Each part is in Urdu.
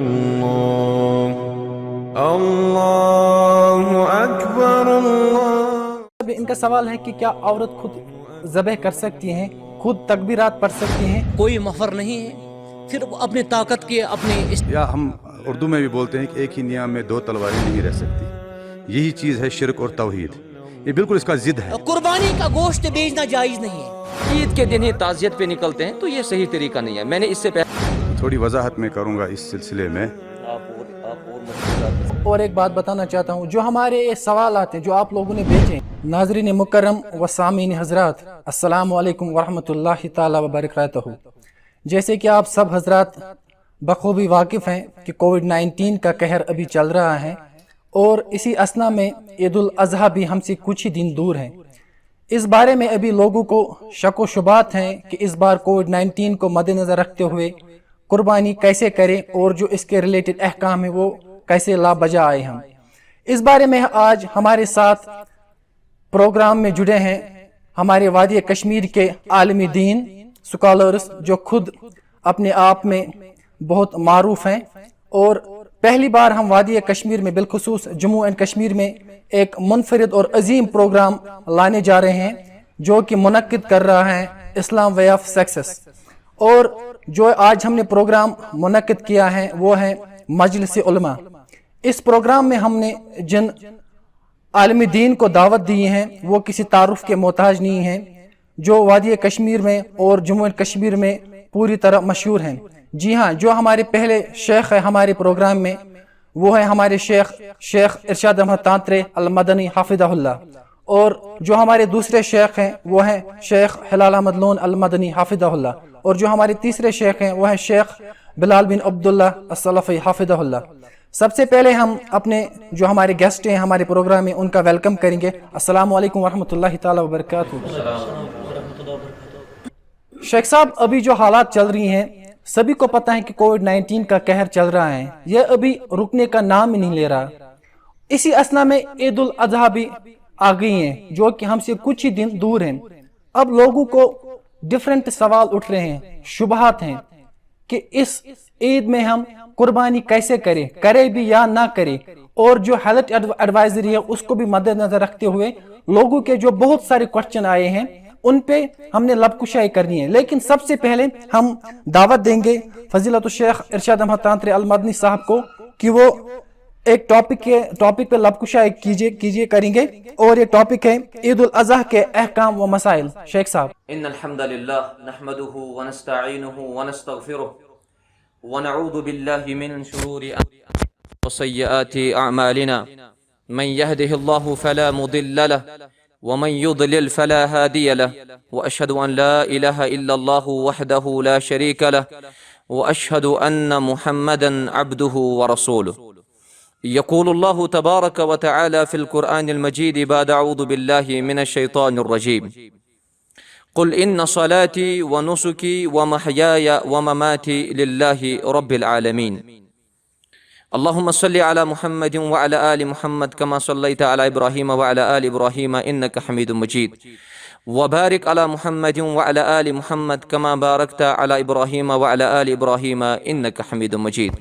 الله الله أكبر الله. ان کا سوال ہے کہ کیا عورت خود ذبح کر سکتی ہیں، خود تکبیرات پڑھ سکتی ہیں؟ کوئی مفر نہیں ہے، پھر وہ اپنے طاقت کے اپنے یا ہم اردو میں بھی بولتے ہیں کہ ایک ہی نیام میں دو تلواریں نہیں رہ سکتی. یہی چیز ہے شرک اور توحید. یہ بالکل اس کا ضد ہے. قربانی کا گوشت بیچنا جائز نہیں ہے. عید کے دن ہی تعزیت پہ نکلتے ہیں تو یہ صحیح طریقہ نہیں ہے. میں نے اس سے پہلے تھوڑی وضاحت میں کروں گا اس سلسلے میں. اور ایک بات بتانا چاہتا ہوں، جو ہمارے یہ سوالات ہیں جو آپ لوگوں نے بھیجے، ناظرین مکرم و سامعین حضرات، السلام علیکم ورحمۃ اللہ تعالی وبرکاتہ. جیسے کہ آپ سب حضرات بخوبی واقف ہیں کہ کووڈ-19 کا قہر ابھی چل رہا ہے، اور اسی اثنا میں عید الاضحیٰ بھی ہم سے کچھ ہی دن دور ہیں. اس بارے میں ابھی لوگوں کو شک و شبہات ہیں کہ اس بار کووڈ-19 کو مد نظر رکھتے ہوئے قربانی کیسے کریں اور جو اس کے ریلیٹڈ احکام ہیں وہ کیسے لا بجا آئے. ہم اس بارے میں آج ہمارے ساتھ پروگرام میں جڑے ہیں ہمارے وادی کشمیر کے عالم دین سکالرز جو خود اپنے آپ میں بہت معروف ہیں، اور پہلی بار ہم وادی کشمیر میں بالخصوص جموں اینڈ کشمیر میں ایک منفرد اور عظیم پروگرام لانے جا رہے ہیں جو کہ منعقد کر رہا ہے اسلام وے آف سکسیس. اور جو آج ہم نے پروگرام منعقد کیا ہے وہ ہے مجلس علماء. اس پروگرام میں ہم نے جن عالم دین کو دعوت دی ہیں وہ کسی تعارف کے محتاج نہیں ہیں، جو وادی کشمیر میں اور جموں اینڈ کشمیر میں پوری طرح مشہور ہیں. جی ہاں، جو ہمارے پہلے شیخ ہے ہمارے پروگرام میں وہ ہے ہمارے شیخ ارشاد احمد تانترے المدنی حافظہ اللہ، اور جو ہمارے دوسرے شیخ ہیں وہ ہیں شیخ ہلال احمد لون المدنی حافظہ اللہ، اور جو ہمارے تیسرے شیخ ہیں وہ ہیں شیخ بلال بن عبداللہ السلفی حافظہ اللہ. سب سے پہلے ہم اپنے جو ہمارے گیسٹ ہیں ہمارے پروگرام میں ان کا ویلکم کریں گے. السلام علیکم ورحمۃ اللہ تعالی وبرکاتہ. شیخ صاحب، ابھی جو حالات چل رہی ہیں سبھی کو پتہ ہے کہ کووڈ-19 کا قہر چل رہا ہے، یہ ابھی رکنے کا نام ہی نہیں لے رہا. اسی اثنا میں عید الاضحیٰ بھی آ گئی ہیں جو کہ ہم سے کچھ ہی دن دور ہیں. اب لوگوں کو ڈیفرنٹ سوال اٹھ رہے ہیں، شبہات ہیں کہ اس عید میں ہم قربانی کیسے کرے بھی یا نہ کرے، اور جو ہیلتھ ایڈوائزری ہے اس کو بھی مد نظر رکھتے ہوئے لوگوں کے جو بہت سارے کوشچن آئے ہیں ان پہ ہم نے لب کشائی کرنی ہے. لیکن سب سے پہلے ہم دعوت دیں گے فضیلت الشیخ ارشاد احمد تانترے المدنی صاحب کو کہ وہ ایک ٹاپک پہ لب کشائی کریں گے، اور یہ ٹاپک ہے عید الاضحیٰ کے احکام و مسائل. شیخ صاحب. ان الحمد للہ نحمده ونستعینه ونستغفره ونعوذ باللہ من شرور انفسنا وسیئات اعمالنا من يهده الله فلا مضل له ومن يضلل فلا هادي له واشهد ان لا اله الا الله وحده لا شريك له واشهد ان محمدا عبده ورسوله. يقول الله تبارك وتعالى في القرآن المجيد بعد أعوذ بالله من الشيطان الرجيم قل إن صلاتي ونسكي ومحياي ومماتي لله رب العالمين. اللهم صل على محمد وعلى آل محمد كما صليت على إبراهيم وعلى آل إبراهيم إنك حميد مجيد وبارك على محمد وعلى آل محمد كما باركت على إبراهيم وعلى آل إبراهيم إنك حميد مجيد.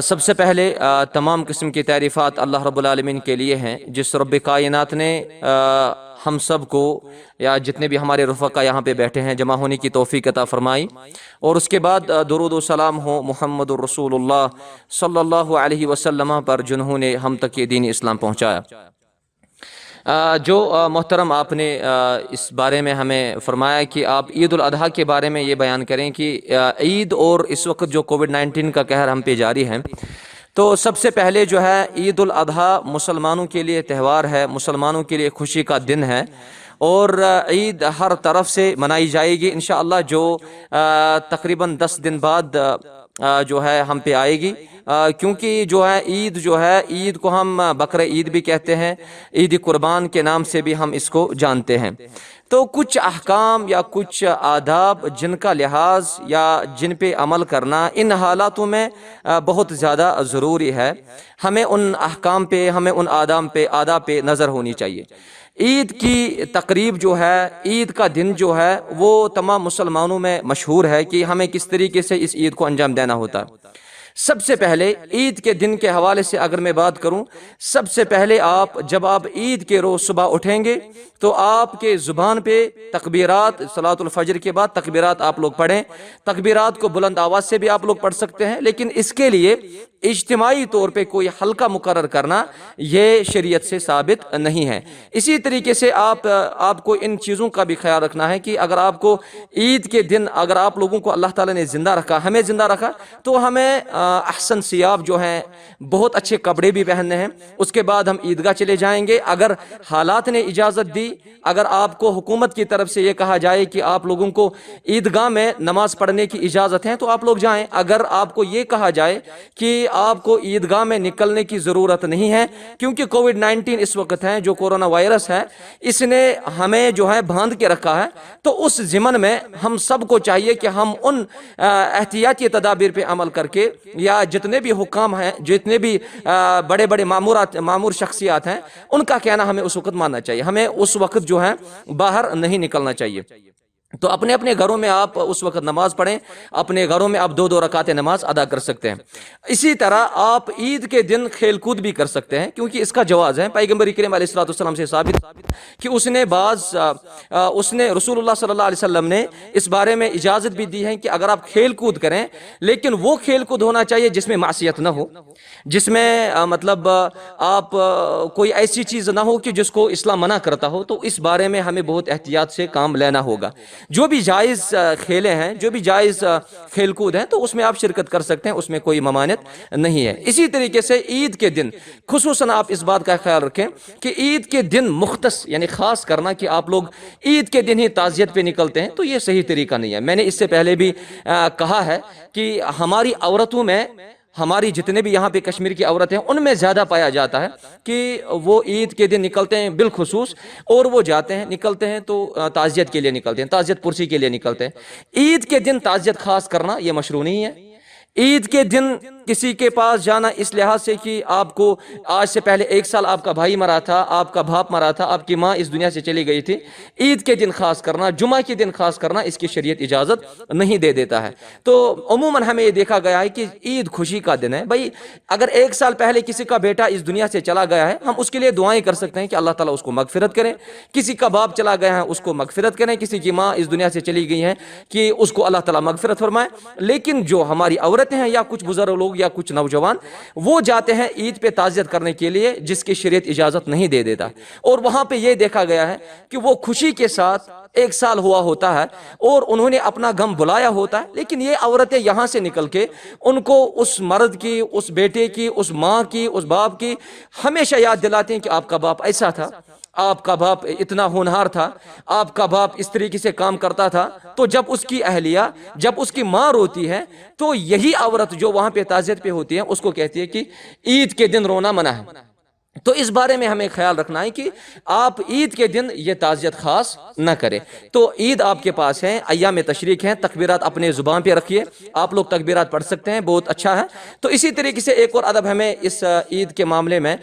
سب سے پہلے تمام قسم کی تعریفات اللہ رب العالمین کے لیے ہیں، جس رب کائنات نے ہم سب کو یا جتنے بھی ہمارے رفقا یہاں پہ بیٹھے ہیں جمع ہونے کی توفیق عطا فرمائی، اور اس کے بعد درود و سلام ہو محمد الرسول اللہ صلی اللہ علیہ وسلم پر جنہوں نے ہم تک یہ دین اسلام پہنچایا. جو محترم آپ نے اس بارے میں ہمیں فرمایا کہ آپ عید الاضحیٰ کے بارے میں یہ بیان کریں کہ عید اور اس وقت جو کووڈ-19 کا قہر ہم پہ جاری ہے، تو سب سے پہلے جو ہے عید الاضحیٰ مسلمانوں کے لیے تہوار ہے، مسلمانوں کے لیے خوشی کا دن ہے، اور عید ہر طرف سے منائی جائے گی انشاءاللہ، جو تقریباً 10 دن بعد جو ہے ہم پہ آئے گی. کیونکہ جو ہے عید کو ہم بقر عید بھی کہتے ہیں، عید قربان کے نام سے بھی ہم اس کو جانتے ہیں. تو کچھ احکام یا کچھ آداب جن کا لحاظ یا جن پہ عمل کرنا ان حالاتوں میں بہت زیادہ ضروری ہے. ہمیں ان احکام پہ، ہمیں ان آداب پہ نظر ہونی چاہیے. عید کی تقریب جو ہے، عید کا دن جو ہے وہ تمام مسلمانوں میں مشہور ہے کہ ہمیں کس طریقے سے اس عید کو انجام دینا ہوتا ہے. سب سے پہلے عید کے دن کے حوالے سے اگر میں بات کروں، سب سے پہلے جب آپ عید کے روز صبح اٹھیں گے تو آپ کے زبان پہ تکبیرات، صلاۃ الفجر کے بعد تکبیرات آپ لوگ پڑھیں۔ تکبیرات کو بلند آواز سے بھی آپ لوگ پڑھ سکتے ہیں، لیکن اس کے لیے اجتماعی طور پہ کوئی حلقہ مقرر کرنا یہ شریعت سے ثابت نہیں ہے۔ اسی طریقے سے آپ کو ان چیزوں کا بھی خیال رکھنا ہے کہ اگر آپ کو عید کے دن اگر آپ لوگوں کو اللہ تعالیٰ نے زندہ رکھا، ہمیں زندہ رکھا، تو ہمیں احسن ثیاب جو ہیں بہت اچھے کپڑے بھی پہننے ہیں۔ اس کے بعد ہم عیدگاہ چلے جائیں گے۔ اگر حالات نے اجازت دی، اگر آپ کو حکومت کی طرف سے یہ کہا جائے کہ آپ لوگوں کو عیدگاہ میں نماز پڑھنے کی اجازت ہے تو آپ لوگ جائیں۔ اگر آپ کو یہ کہا جائے کہ آپ کو عیدگاہ میں نکلنے کی ضرورت نہیں ہے کیونکہ کووڈ-19 اس وقت ہے، جو کورونا وائرس ہے، اس نے ہمیں جو ہے باندھ کے رکھا ہے، تو اس ضمن میں ہم سب کو چاہیے کہ ہم ان احتیاطی تدابیر پہ عمل کر کے، یا جتنے بھی حکام ہیں، جتنے بھی بڑے بڑے معمور شخصیات ہیں، ان کا کہنا ہمیں اس وقت ماننا چاہیے۔ ہمیں اس وقت جو ہے باہر نہیں نکلنا چاہیے۔ تو اپنے اپنے گھروں میں آپ اس وقت نماز پڑھیں، اپنے گھروں میں آپ 2 رکعتیں نماز ادا کر سکتے ہیں۔ اسی طرح آپ عید کے دن کھیل کود بھی کر سکتے ہیں، کیونکہ اس کا جواز ہے۔ پیغمبر کریم علیہ الصلوۃ والسلام سے ثابت کہ اس نے رسول اللہ صلی اللہ علیہ وسلم نے اس بارے میں اجازت بھی دی ہے کہ اگر آپ کھیل کود کریں، لیکن وہ کھیل کود ہونا چاہیے جس میں معصیت نہ ہو، جس میں مطلب آپ کوئی ایسی چیز نہ ہو کہ جس کو اسلام منع کرتا ہو۔ تو اس بارے میں ہمیں بہت احتیاط سے کام لینا ہوگا۔ جو بھی جائز کھیلیں ہیں، جو بھی جائز کھیل کود ہیں، تو اس میں آپ شرکت کر سکتے ہیں، اس میں کوئی ممانعت نہیں ہے۔ اسی طریقے سے عید کے دن خصوصاً آپ اس بات کا خیال رکھیں کہ عید کے دن مختص یعنی خاص کرنا کہ آپ لوگ عید کے دن ہی تعزیت پہ نکلتے ہیں، تو یہ صحیح طریقہ نہیں ہے۔ میں نے اس سے پہلے بھی کہا ہے کہ ہماری عورتوں میں، ہماری جتنے بھی یہاں پہ کشمیر کی عورتیں ہیں، ان میں زیادہ پایا جاتا ہے کہ وہ عید کے دن نکلتے ہیں بالخصوص، اور وہ نکلتے ہیں تو تعزیت کے لیے نکلتے ہیں، تعزیت پرسی کے لیے نکلتے ہیں۔ عید کے دن تعزیت خاص کرنا یہ مشروع نہیں ہے۔ عید کے دن کسی کے پاس جانا اس لحاظ سے کہ آپ کو آج سے پہلے 1 سال آپ کا بھائی مرا تھا، آپ کا باپ مرا تھا، آپ کی ماں اس دنیا سے چلی گئی تھی، عید کے دن خاص کرنا، جمعہ کے دن خاص کرنا، اس کی شریعت اجازت نہیں دے دیتا ہے۔ تو عموماً ہمیں یہ دیکھا گیا ہے کہ عید خوشی کا دن ہے۔ بھائی اگر 1 سال پہلے کسی کا بیٹا اس دنیا سے چلا گیا ہے، ہم اس کے لیے دعائیں کر سکتے ہیں کہ اللہ تعالیٰ اس کو مغفرت کرے۔ کسی کا باپ چلا گیا ہے، اس کو مغفرت کریں۔ کسی کی ماں اس دنیا سے چلی گئی ہے کہ اس کو اللہ تعالیٰ مغفرت فرمائے۔ لیکن جو ہماری عورتیں ہیں یا کچھ بزرگ لوگ یا کچھ نوجوان، وہ جاتے ہیں عید پہ تعزیت کرنے کے لیے جس کی شریعت اجازت نہیں دے دیتا، اور وہاں پہ یہ دیکھا گیا ہے کہ وہ خوشی کے ساتھ 1 سال ہوا ہوتا ہے اور انہوں نے اپنا غم بلایا ہوتا ہے، لیکن یہ عورتیں یہاں سے نکل کے ان کو اس مرد کی، اس بیٹے کی، اس ماں کی، اس باپ کی ہمیشہ یاد دلاتے ہیں کہ آپ کا باپ ایسا تھا، آپ کا باپ اتنا ہونہار تھا، آپ کا باپ اس طریقے سے کام کرتا تھا۔ تو جب اس کی اہلیہ، جب اس کی ماں روتی ہے، تو یہی عورت جو وہاں پہ تعزیت پہ ہوتی ہے اس کو کہتی ہے کہ عید کے دن رونا منع ہے۔ تو اس بارے میں ہمیں خیال رکھنا ہے کہ آپ عید کے دن یہ تعزیت خاص نہ کریں۔ تو عید آپ کے پاس ہے، ایام تشریق ہیں، تکبیرات اپنے زبان پہ رکھیے، آپ لوگ تکبیرات پڑھ سکتے ہیں، بہت اچھا ہے۔ تو اسی طریقے سے ایک اور ادب ہمیں اس عید کے معاملے میں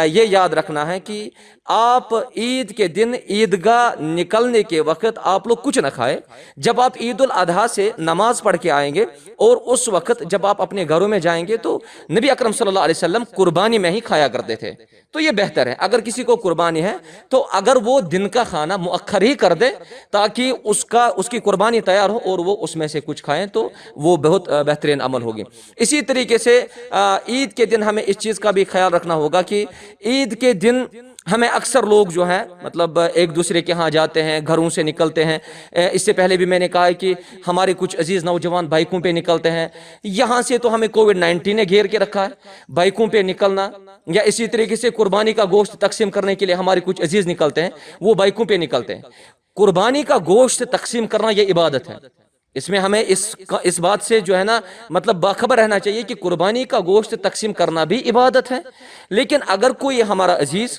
یہ یاد رکھنا ہے کہ آپ عید کے دن عیدگاہ نکلنے کے وقت آپ لوگ کچھ نہ کھائے۔ جب آپ عید الاضحیٰ سے نماز پڑھ کے آئیں گے اور اس وقت جب آپ اپنے گھروں میں جائیں گے تو نبی اکرم صلی اللہ علیہ وسلم قربانی میں ہی کھایا کرتے تھے، تو یہ بہتر ہے۔ اگر کسی کو قربانی ہے تو اگر وہ دن کا کھانا مؤخر ہی کر دے تاکہ اس کی قربانی تیار ہو اور وہ اس میں سے کچھ کھائیں، تو وہ بہت بہترین عمل ہوگی۔ اسی طریقے سے عید کے دن ہمیں اس چیز کا بھی خیال رکھنا ہوگا کہ عید کے دن ہمیں اکثر لوگ جو ہیں مطلب ایک دوسرے کے ہاں جاتے ہیں، گھروں سے نکلتے ہیں۔ اس سے پہلے بھی میں نے کہا ہے کہ ہمارے کچھ عزیز نوجوان بائکوں پہ نکلتے ہیں۔ یہاں سے تو ہمیں کووڈ-19 نے گھیر کے رکھا ہے، بائکوں پہ نکلنا، یا اسی طریقے سے قربانی کا گوشت تقسیم کرنے کے لیے ہمارے کچھ عزیز نکلتے ہیں، وہ بائکوں پہ نکلتے ہیں۔ قربانی کا گوشت تقسیم کرنا یہ عبادت ہے۔ اس میں ہمیں اس بات سے جو ہے نا مطلب باخبر رہنا چاہیے کہ قربانی کا گوشت تقسیم کرنا بھی عبادت ہے۔ لیکن اگر کوئی ہمارا عزیز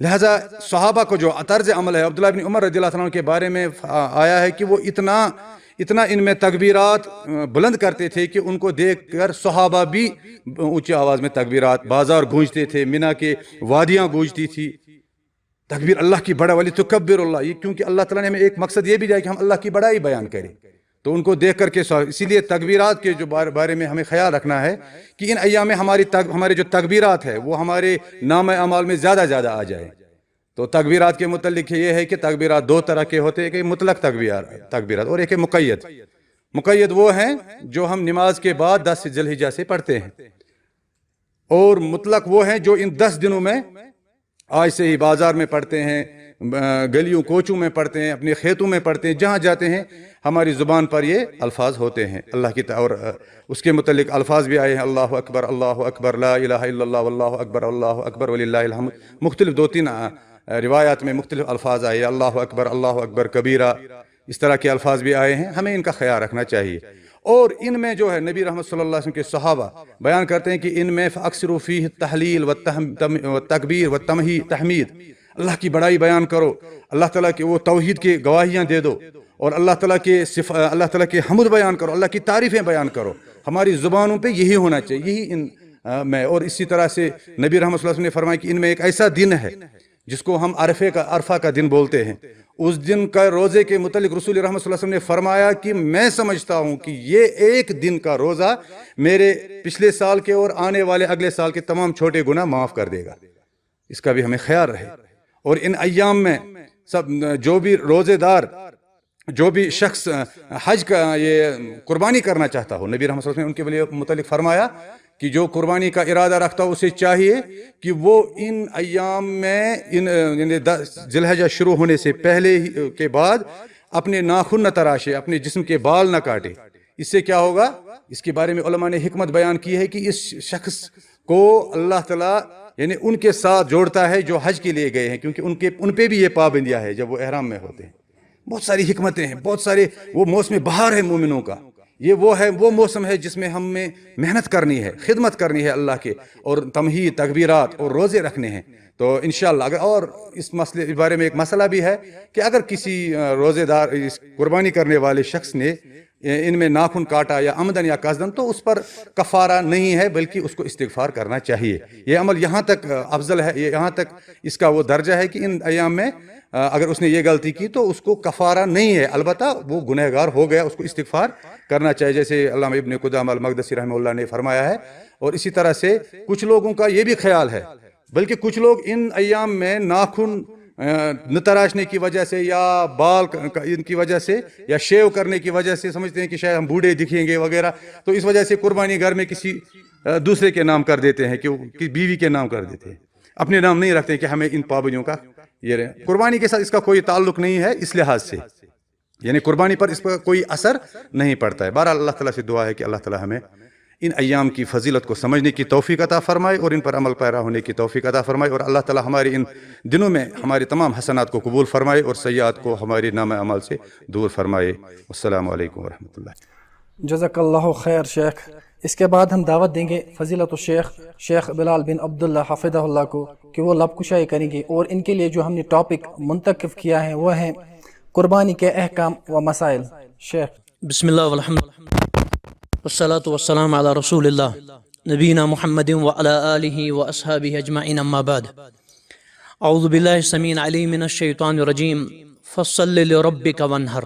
لہذا صحابہ کو جو طرز عمل ہے عبداللہ بن عمر رضی اللہ عنہ کے بارے میں آیا ہے کہ وہ اتنا ان میں تکبیرات بلند کرتے تھے کہ ان کو دیکھ کر صحابہ بھی اونچی آواز میں تکبیرات، بازار گونجتے تھے، مینا کے وادیاں گونجتی تھی، تکبیر اللہ کی بڑا ولی تکبر اللہ، یہ کیونکہ اللہ تعالیٰ نے ہمیں ایک مقصد یہ بھی دیا کہ ہم اللہ کی بڑائی بیان کریں، تو ان کو دیکھ کر کے اسی لیے تکبیرات کے جو بارے میں ہمیں خیال رکھنا ہے کہ ان ایام میں ہمارے جو تکبیرات ہے وہ ہمارے نام اعمال میں زیادہ آ جائے۔ تو تکبیرات کے متعلق یہ ہے کہ تکبیرات دو طرح کے ہوتے ہیں، ایک مطلق تکبیرات اور ایک مقید۔ مقید وہ ہیں جو ہم نماز کے بعد 10 ذی الحجہ سے پڑھتے ہیں، اور مطلق وہ ہیں جو ان 10 دنوں میں آج سے ہی بازار میں پڑھتے ہیں، گلیوں کوچوں میں پڑھتے ہیں، اپنے کھیتوں میں پڑھتے ہیں، جہاں جاتے ہیں ہماری زبان پر یہ الفاظ ہوتے ہیں اللہ کی اور اس کے متعلق الفاظ بھی آئے ہیں، اللہ اکبر لا الہ الا اللہ واللہ اکبر وللہ الحمد۔ مختلف 2-3 روایات میں مختلف الفاظ آئے، اللہ اکبر کبیرہ، اس طرح کے الفاظ بھی آئے ہیں، ہمیں ان کا خیال رکھنا چاہیے۔ اور ان میں جو ہے نبی رحمت صلی اللہ علیہ وسلم کے صحابہ بیان کرتے ہیں کہ ان میں فاکثروا فیہ التحلیل والتکبیر والتحمید، اللہ کی بڑائی بیان کرو، اللہ تعالیٰ کے وہ توحید کی گواہیاں دے دو، اور اللہ تعالیٰ کے حمد بیان کرو، اللہ کی تعریفیں بیان کرو، ہماری زبانوں پہ یہی ہونا چاہیے، یہی ان میں۔ اور اسی طرح سے نبی رحمت صلی اللہ علیہ وسلم نے فرمایا کہ ان میں ایک ایسا دن ہے جس کو ہم عرفہ کا دن بولتے ہیں، اس دن کا روزے کے متعلق رسول رحمت صلی اللہ علیہ وسلم نے فرمایا کہ میں سمجھتا ہوں کہ یہ ایک دن کا روزہ میرے پچھلے سال کے اور آنے والے اگلے سال کے تمام چھوٹے گناہ معاف کر دے گا، اس کا بھی ہمیں خیال رہے۔ اور ان ایام میں جو بھی روزے دار، جو بھی شخص حج کا یہ قربانی کرنا چاہتا ہو، نبی رحمت صلی اللہ علیہ وسلم ان کے متعلق فرمایا کہ جو قربانی کا ارادہ رکھتا ہو اسے چاہیے کہ وہ ان ایام میں یعنی ذی الحجہ شروع ہونے سے پہلے کے بعد اپنے ناخن نہ تراشے، اپنے جسم کے بال نہ کاٹے۔ اس سے کیا ہوگا؟ اس کے بارے میں علماء نے حکمت بیان کی ہے کہ اس شخص کو اللہ تعالیٰ یعنی ان کے ساتھ جوڑتا ہے جو حج کے لیے گئے ہیں، کیونکہ ان پہ بھی یہ پابندیاں ہے جب وہ احرام میں ہوتے ہیں۔ بہت ساری حکمتیں ہیں، بہت سارے، وہ موسم بہار ہے مومنوں کا، یہ وہ موسم ہے جس میں ہمیں محنت کرنی ہے، خدمت کرنی ہے اللہ کے، اور تمہید، تکبیرات اور روزے رکھنے ہیں۔ تو انشاءاللہ اور اس بارے میں ایک مسئلہ بھی ہے کہ اگر کسی روزے دار قربانی کرنے والے شخص نے ان میں ناخن کاٹا یا عمدن یا قصدن تو اس پر کفارہ نہیں ہے، بلکہ اس کو استغفار کرنا چاہیے۔ یہ عمل یہاں تک افضل ہے، یہاں تک اس کا وہ درجہ ہے کہ ان ایام میں اگر اس نے یہ غلطی کی تو اس کو کفارہ نہیں ہے، البتہ وہ گنہگار ہو گیا، اس کو استغفار کرنا چاہیے، جیسے علامہ ابن قدامہ المقدسی رحمہ اللہ نے فرمایا ہے۔ اور اسی طرح سے کچھ لوگوں کا یہ بھی خیال ہے، بلکہ کچھ لوگ ان ایام میں ناخن نہ تراشنے کی وجہ سے یا بال ان کی وجہ سے یا شیو کرنے کی وجہ سے سمجھتے ہیں کہ شاید ہم بوڑھے دکھیں گے وغیرہ، تو اس وجہ سے قربانی گھر میں کسی دوسرے کے نام کر دیتے ہیں، کہ بیوی کے نام کر دیتے ہیں، اپنے نام نہیں رکھتے ہیں کہ ہمیں ان پابندیوں کا یہ رہے۔ قربانی کے ساتھ اس کا کوئی تعلق نہیں ہے اس لحاظ سے، یعنی قربانی پر اس پر کوئی اثر نہیں پڑتا ہے۔ بہرحال اللہ تعالیٰ سے دعا ہے کہ اللہ تعالیٰ ہمیں ان ایام کی فضیلت کو سمجھنے کی توفیق عطا فرمائے اور ان پر عمل پیرا ہونے کی توفیق عطا فرمائے، اور اللہ تعالیٰ ہمارے ان دنوں میں ہمارے تمام حسنات کو قبول فرمائے اور سیئات کو ہمارے نامہ اعمال سے دور فرمائے۔ السلام علیکم ورحمۃ اللہ۔ جزاک اللہ خیر شیخ۔ اس کے بعد ہم دعوت دیں گے فضیلت الشیخ شیخ بلال بن عبداللہ حفظہ اللہ کو کہ وہ لب کشائی کریں گے، اور ان کے لیے جو ہم نے ٹاپک منتخب کیا ہے وہ ہیں قربانی کے احکام و مسائل۔ شیخ۔ بسم اللہ والحمد والصلاة والسلام على رسول اللہ نبینا محمد وعلى آلہ واصحابہ اجمعین، اما بعد۔ اعوذ باللہ السمیع العلیم من الشیطان الرجیم، فصل لربک وانحر۔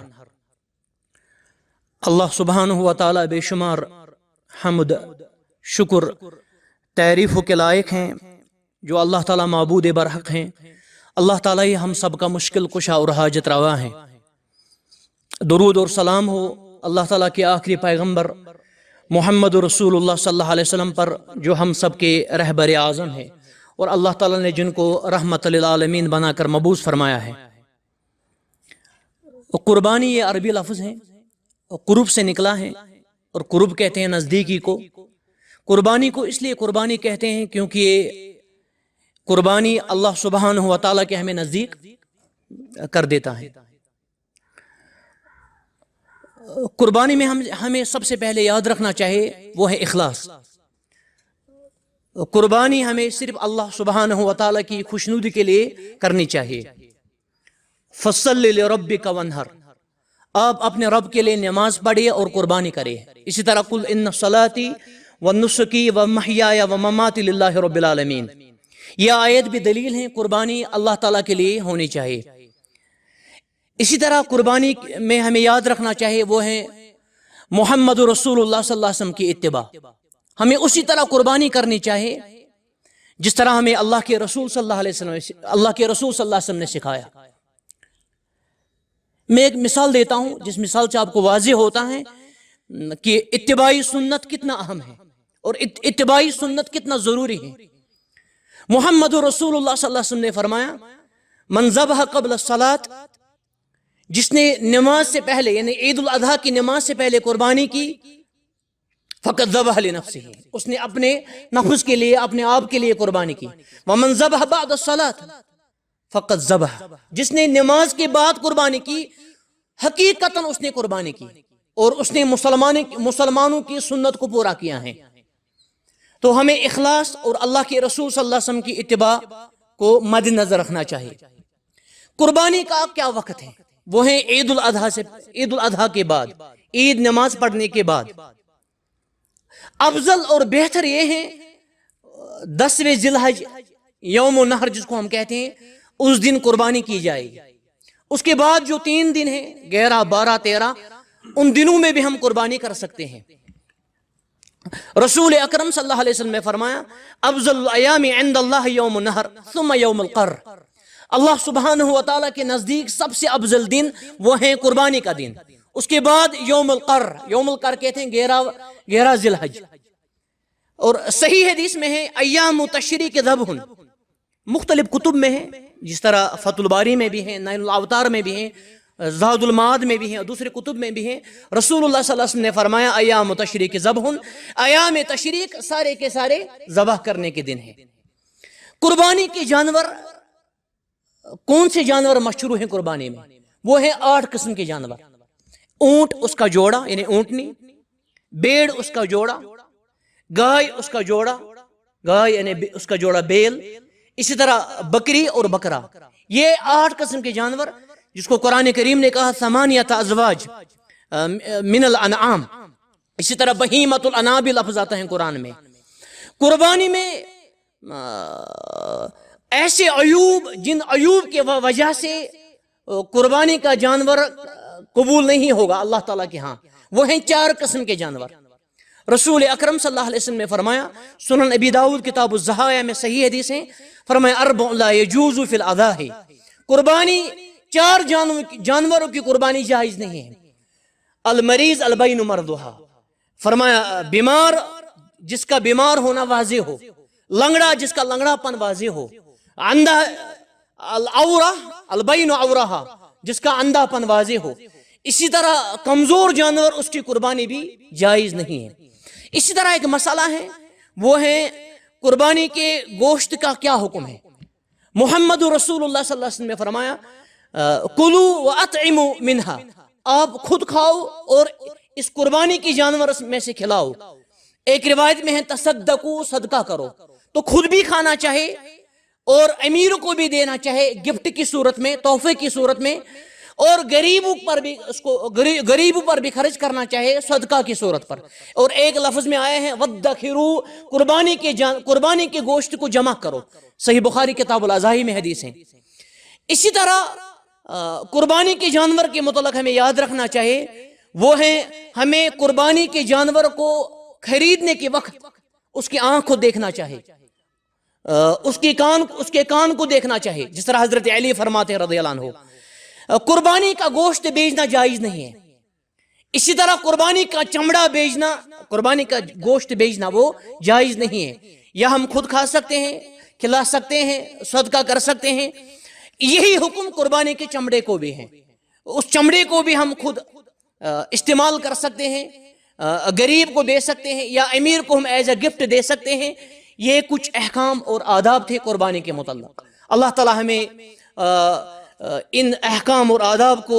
اللہ سبحانہ و تعالی بے شمار حمد، شکر، تعریف کے لائق ہیں، جو اللہ تعالیٰ معبود برحق ہیں۔ اللہ تعالیٰ ہی ہم سب کا مشکل کشا اور حاجت روا ہیں۔ درود اور سلام ہو اللہ تعالیٰ کے آخری پیغمبر محمد رسول اللہ صلی اللہ علیہ وسلم پر، جو ہم سب کے رہبر اعظم ہیں، اور اللہ تعالیٰ نے جن کو رحمت للعالمین بنا کر مبعوث فرمایا ہے۔ قربانی یہ عربی لفظ ہے، قرب سے نکلا ہے، اور قرب کہتے ہیں نزدیکی کو۔ قربانی کو اس لیے قربانی کہتے ہیں کیونکہ یہ قربانی اللہ سبحانہ و تعالیٰ کے ہمیں نزدیک کر دیتا ہے۔ قربانی میں ہمیں سب سے پہلے یاد رکھنا چاہیے وہ ہے اخلاص۔ قربانی ہمیں صرف اللہ سبحانہ و تعالیٰ کی خوشنودی کے لیے کرنی چاہیے. فصلی لربک وانحر، آپ اپنے رب کے لیے نماز پڑھیے اور قربانی کرے. اسی طرح قل ان صلاتی ونسکی ومحیایا ومماتی للہ رب العالمین. یہ آیت بھی دلیل ہیں قربانی اللہ تعالیٰ کے لیے ہونی چاہیے. اسی طرح قربانی میں ہمیں یاد رکھنا چاہیے وہ ہے محمد رسول اللہ صلی اللہ علیہ وسلم کی اتباع. ہمیں اسی طرح قربانی کرنی چاہیے جس طرح ہمیں اللہ کے رسول صلی اللہ علیہ وسلم نے سکھایا. میں ایک مثال دیتا ہوں جس مثال سے آپ کو واضح ہوتا ہے کہ اتباعی سنت کتنا اہم ہے اور اتباعی سنت کتنا ضروری ہے. محمد رسول اللہ صلی اللہ علیہ وسلم نے فرمایا من ذبح قبل الصلاۃ، جس نے نماز سے پہلے یعنی عید الاضحیٰ کی نماز سے پہلے قربانی کی، فقط ذبح لنفسہ، اس نے اپنے نفس کے لیے اپنے آپ کے لیے قربانی کی. ومن ذبح بعد الصلاۃ فقط ذبح، جس نے نماز کے بعد قربانی کی حقیقتاً اس نے قربانی کی اور اس نے مسلمانوں کی سنت کو پورا کیا ہے. تو ہمیں اخلاص اور اللہ کے رسول صلی اللہ علیہ وسلم کی اتباع کو مد نظر رکھنا چاہیے. قربانی کا کیا وقت ہے؟ وہ ہے عید الاضحیٰ کے بعد، عید نماز پڑھنے کے بعد. افضل اور بہتر یہ ہے 10ویں ذی الحج یوم النحر جس کو ہم کہتے ہیں، اس دن قربانی کی جائے گی. اس کے بعد جو 3 دن ہیں 11 12 13 ان دنوں میں بھی ہم قربانی کر سکتے ہیں. رسول اکرم صلی اللہ علیہ وسلم نے فرمایا افضل الایام عند اللہ یوم النحر ثم یوم القر. اللہ سبحانہ و تعالیٰ کے نزدیک سب سے افضل دن وہ ہیں قربانی کا دن، اس کے بعد یوم القر. یوم القر کہتے ہیں 11 ذی الحج. اور صحیح حدیث میں ہے ایام تشریق ذبح، مختلف کتب میں ہے جس طرح فتح الباری میں بھی ہیں، نائل الاوتار میں بھی ہیں، زاد المعاد میں بھی ہیں، دوسرے کتب میں بھی ہیں. رسول اللہ صلی اللہ علیہ وسلم نے فرمایا ایام تشریق ذبح، ایام تشریق سارے کے سارے ذبح کرنے کے دن ہیں. قربانی کے جانور کون سے جانور مشروع ہیں قربانی میں؟ وہ ہیں 8 قسم کے جانور. اونٹ اس کا جوڑا یعنی اونٹنی، بیڑ اس کا جوڑا، گائے اس کا جوڑا، گائے یعنی اس کا جوڑا بیل، اسی طرح بکری اور بکرا. یہ 8 قسم کے جانور جس کو قرآن کریم نے کہا ثمانیۃ ازواج من الانعام. اسی طرح بہیمۃ الانعام بھی لفظ آتا ہے قرآن میں. قربانی میں ایسے عیوب جن عیوب کی وجہ سے قربانی کا جانور قبول نہیں ہوگا اللہ تعالیٰ کے ہاں، وہ ہیں 4 قسم کے جانور. رسول اکرم صلی اللہ علیہ وسلم نے فرمایا سنن ابی داؤد کتاب الضحایا میں صحیح حدیث ہیں، فرمایا اربع لا یجوز فی الاضاحی، قربانی 4 جانوروں کی قربانی جائز نہیں ہے. المریض البین مرضھا، فرمایا بیمار جس کا بیمار ہونا واضح ہو، لنگڑا جس کا لنگڑا پن واضح ہو، اندھا العورہ البین عورہا جس کا اندھا پن واضح ہو. اسی طرح کمزور جانور اس کی قربانی بھی جائز نہیں ہے. اسی طرح ایک مسئلہ ہے وہ ہے قربانی کے گوشت کا کیا حکم ہے. محمد رسول اللہ صلی اللہ علیہ وسلم نے فرمایا کلوا واطعموا منہا، آپ خود کھاؤ اور اس قربانی کی جانور میں سے کھلاؤ. ایک روایت میں ہے تصدقوا، صدقہ کرو. تو خود بھی کھانا چاہے اور امیر کو بھی دینا چاہے گفٹ کی صورت میں، تحفے کی صورت میں، اور غریبوں پر بھی خرچ کرنا چاہے صدقہ کی صورت پر. اور ایک لفظ میں آئے ہیں وَدَّخِرُوا، قربانی کے گوشت کو جمع کرو. صحیح بخاری کتاب الاضحی میں حدیث ہیں. اسی طرح قربانی کے جانور کے متعلق ہمیں یاد رکھنا چاہیے وہ ہے ہمیں قربانی کے جانور کو خریدنے کے وقت اس کی آنکھ کو دیکھنا چاہیے، اس کے کان کو دیکھنا چاہیے، جس طرح حضرت علی فرماتے ہیں رضی اللہ عنہ. قربانی کا گوشت بیچنا جائز نہیں ہے. اسی طرح قربانی کا چمڑا بیچنا، قربانی کا گوشت بیچنا وہ جائز نہیں ہے. یا ہم خود کھا سکتے ہیں، کھلا سکتے ہیں، صدقہ کر سکتے ہیں. یہی حکم قربانی کے چمڑے کو بھی ہے. اس چمڑے کو بھی ہم خود استعمال کر سکتے ہیں، غریب کو دے سکتے ہیں، یا امیر کو ہم ایز اے گفٹ دے سکتے ہیں. یہ کچھ احکام اور آداب تھے قربانی کے متعلق. اللہ تعالی ہمیں ان احکام اور آداب کو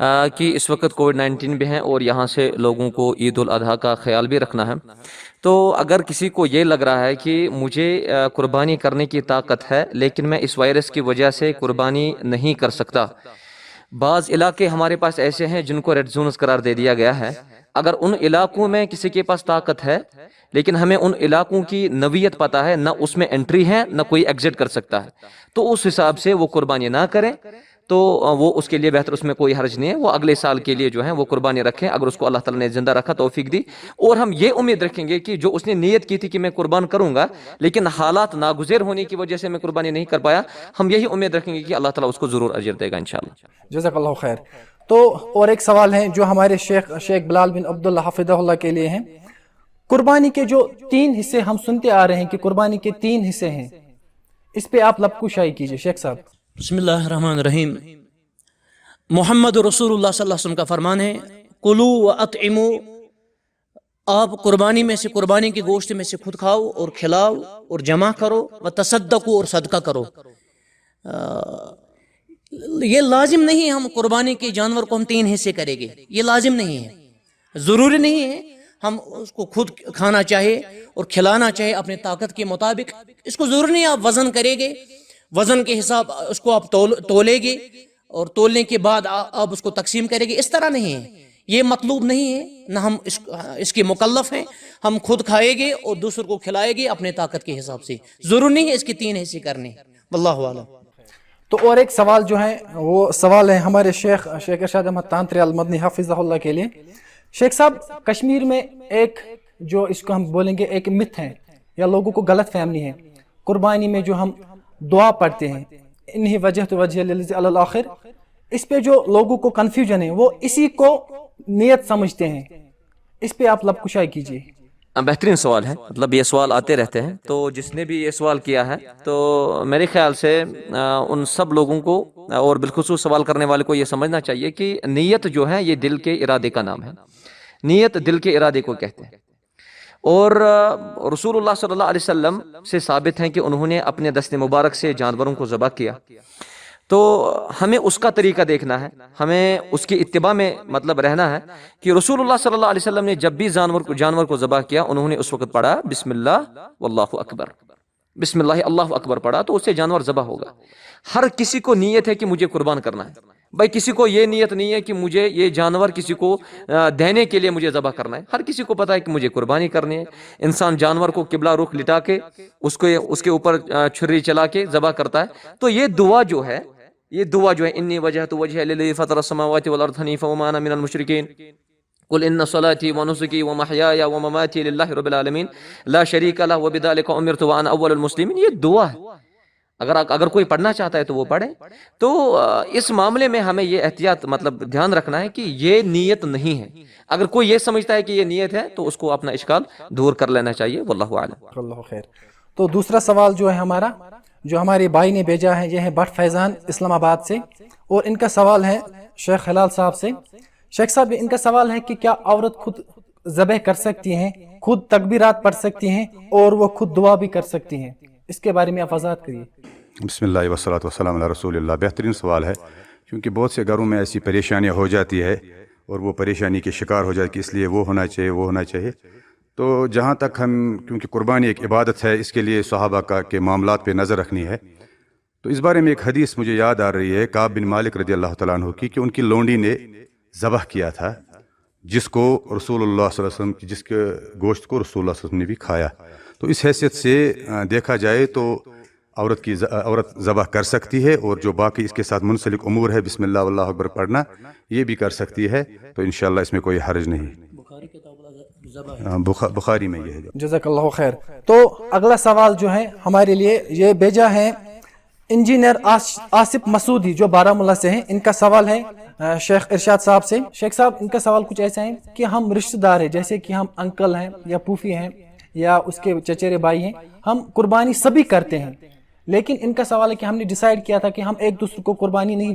کہ اس وقت کووڈ-19 بھی ہیں اور یہاں سے لوگوں کو عید الاضحیٰ کا خیال بھی رکھنا ہے. تو اگر کسی کو یہ لگ رہا ہے کہ مجھے قربانی کرنے کی طاقت ہے لیکن میں اس وائرس کی وجہ سے قربانی نہیں کر سکتا، بعض علاقے ہمارے پاس ایسے ہیں جن کو ریڈ زونز قرار دے دیا گیا ہے. اگر ان علاقوں میں کسی کے پاس طاقت ہے لیکن ہمیں ان علاقوں کی نوعیت پتہ ہے، نہ اس میں انٹری ہے نہ کوئی ایگزٹ کر سکتا ہے، تو اس حساب سے وہ قربانی نہ کریں، تو وہ اس کے لیے بہتر، اس میں کوئی حرج نہیں ہے. وہ اگلے سال کے لیے جو ہے وہ قربانی رکھیں اگر اس کو اللہ تعالیٰ نے زندہ رکھا، توفیق دی. اور ہم یہ امید رکھیں گے کہ جو اس نے نیت کی تھی کہ میں قربان کروں گا لیکن حالات ناگزیر ہونے کی وجہ سے میں قربانی نہیں کر پایا، ہم یہی امید رکھیں گے کہ اللہ تعالیٰ اس کو ضرور اجر دے گا انشاءاللہ. جزاک اللہ خیر. تو اور ایک سوال ہے جو ہمارے شیخ بلال بن عبداللہ حفظہ اللہ کے لیے ہیں. قربانی کے جو 3 حصے ہم سنتے آ رہے ہیں کہ قربانی کے 3 حصے ہیں، اس پہ آپ لب کشائی کیجئے شیخ صاحب. بسم اللہ الرحمن الرحیم. محمد رسول اللہ صلی اللہ علیہ وسلم کا فرمان ہے، کلو و اطعمو، آپ قربانی میں سے، قربانی کے گوشت میں سے خود کھاؤ اور کھلاؤ اور جمع کرو، و تصدقو، اور صدقہ کرو. یہ لازم نہیں ہے ہم قربانی کے جانور کو ہم 3 حصے کریں گے، یہ لازم نہیں ہے، ضروری نہیں ہے ہم اس کو خود کھانا چاہے اور کھلانا چاہے اپنے طاقت کے مطابق. اس کو ضروری نہیں آپ وزن کریں گے، وزن کے حساب اس کو آپ تولیں گے اور تولنے کے بعد آپ اس کو تقسیم کریں گے، اس طرح نہیں ہے، یہ مطلوب نہیں ہے، نہ ہم اس کے مکلف ہیں. ہم خود کھائیں گے اور دوسروں کو کھلائیں گے اپنے طاقت کے حساب سے، ضرور نہیں ہے اس کے 3 حصے کرنے. واللہ اعلم. تو اور ایک سوال جو ہے وہ سوال ہے ہمارے شیخ ارشاد احمد تانتری المدنی حفظہ اللہ کے لیے. شیخ صاحب، کشمیر میں ایک جو اس کو ہم بولیں گے ایک مت ہے یا لوگوں کو غلط فہمی ہے، قربانی میں جو ہم دعا پڑھتے ہیں، انہی وجہت وجہ للذی علی الآخر، اس پہ جو لوگوں کو کنفیوژن ہے وہ اسی کو نیت سمجھتے ہیں، اس پہ آپ لب کشائی کیجئے. بہترین سوال ہے، مطلب یہ سوال آتے رہتے ہیں، تو جس نے بھی یہ سوال کیا ہے تو میرے خیال سے ان سب لوگوں کو اور بالخصوص سوال کرنے والے کو یہ سمجھنا چاہیے کہ نیت جو ہے یہ دل کے ارادے کا نام ہے. نیت دل کے ارادے کو کہتے ہیں، اور رسول اللہ صلی اللہ علیہ وسلم سے ثابت ہیں کہ انہوں نے اپنے دست مبارک سے جانوروں کو ذبح کیا. تو ہمیں اس کا طریقہ دیکھنا ہے، ہمیں اس کی اتباع میں مطلب رہنا ہے کہ رسول اللہ صلی اللہ علیہ وسلم نے جب بھی جانور کو ذبح کیا، انہوں نے اس وقت پڑھا بسم اللہ واللہ اکبر، بسم اللہ اللہ اکبر پڑھا، تو اس سے جانور ذبح ہوگا. ہر کسی کو نیت ہے کہ مجھے قربان کرنا ہے. بھائی کسی کو یہ نیت نہیں ہے کہ مجھے یہ جانور کسی کو دینے کے لیے مجھے ذبح کرنا ہے. ہر کسی کو پتا ہے کہ مجھے قربانی کرنی ہے. انسان جانور کو قبلہ رخ لٹا کے اس کے اوپر چھری چلا کے ذبح کرتا ہے. تو یہ دعا جو ہے انی وجہت وجہی للذی فطر السماوات والارض حنیفا وما انا من المشرکین قل ان صلاتی ونسکی ومحیای ومماتی للہ رب العالمین لا شریک لہ وبذلک امرت وانا اول المسلمین، یہ دعا ہے. اگر کوئی پڑھنا چاہتا ہے تو وہ پڑھے. تو اس معاملے میں ہمیں یہ احتیاط مطلب دھیان رکھنا ہے کہ یہ نیت نہیں ہے. اگر کوئی یہ سمجھتا ہے کہ یہ نیت ہے تو اس کو اپنا اشکال دور کر لینا چاہیے. واللہ اعلم. اللہ خیر. تو دوسرا سوال جو ہے ہمارا، جو ہمارے بھائی نے بھیجا ہے، یہ ہے بٹ فیضان اسلام آباد سے، اور ان کا سوال ہے شیخ ہلال صاحب سے. شیخ صاحب، ان کا سوال ہے کہ کیا عورت خود ذبح کر سکتی ہیں، خود تکبیرات پڑھ سکتی ہیں اور وہ خود دعا بھی کر سکتی ہیں؟ اس کے بارے میں آپ وضاحت کریے. بسم اللہ والصلاۃ والسلام علی رسول اللہ. بہترین سوال ہے، کیونکہ بہت سے گھروں میں ایسی پریشانیاں ہو جاتی ہے اور وہ پریشانی کے شکار ہو جاتی ہے، اس لیے وہ ہونا چاہیے. تو جہاں تک ہم، کیونکہ قربانی ایک عبادت ہے، اس کے لیے صحابہ کے معاملات پہ نظر رکھنی ہے. تو اس بارے میں ایک حدیث مجھے یاد آ رہی ہے کعب بن مالک رضی اللہ تعالیٰ عنہ کی، کہ ان کی لونڈی نے ذبح کیا تھا جس کو رسول اللہ صلی اللہ علیہ وسلم، جس کے گوشت کو رسول اللہ صلی اللہ علیہ وسلم نے بھی کھایا. تو اس حیثیت سے دیکھا جائے تو عورت ذبح کر سکتی ہے، اور جو باقی اس کے ساتھ منسلک امور ہے، بسم اللہ واللہ اکبر پڑھنا، یہ بھی کر سکتی ہے. تو انشاءاللہ اس میں کوئی حرج نہیں. بخاری میں یہ ہے. جزاک اللہ خیر. تو اگلا سوال جو ہے ہمارے لیے یہ بھیجا ہے انجینئر آصف مسعودی جو بارہمولہ سے ہیں. ان کا سوال ہے شیخ ارشاد صاحب سے. شیخ صاحب، ان کا سوال کچھ ایسا ہے کہ ہم رشتہ دار ہیں، جیسے کہ ہم انکل ہیں یا پھوپھی ہیں یا اس کے چچیرے بھائی ہیں، ہم قربانی سبھی کرتے ہیں، لیکن ان کا سوال ہے کہ ہم نے ڈیسائیڈ کیا تھا کہ ہم ایک دوسرے کو قربانی نہیں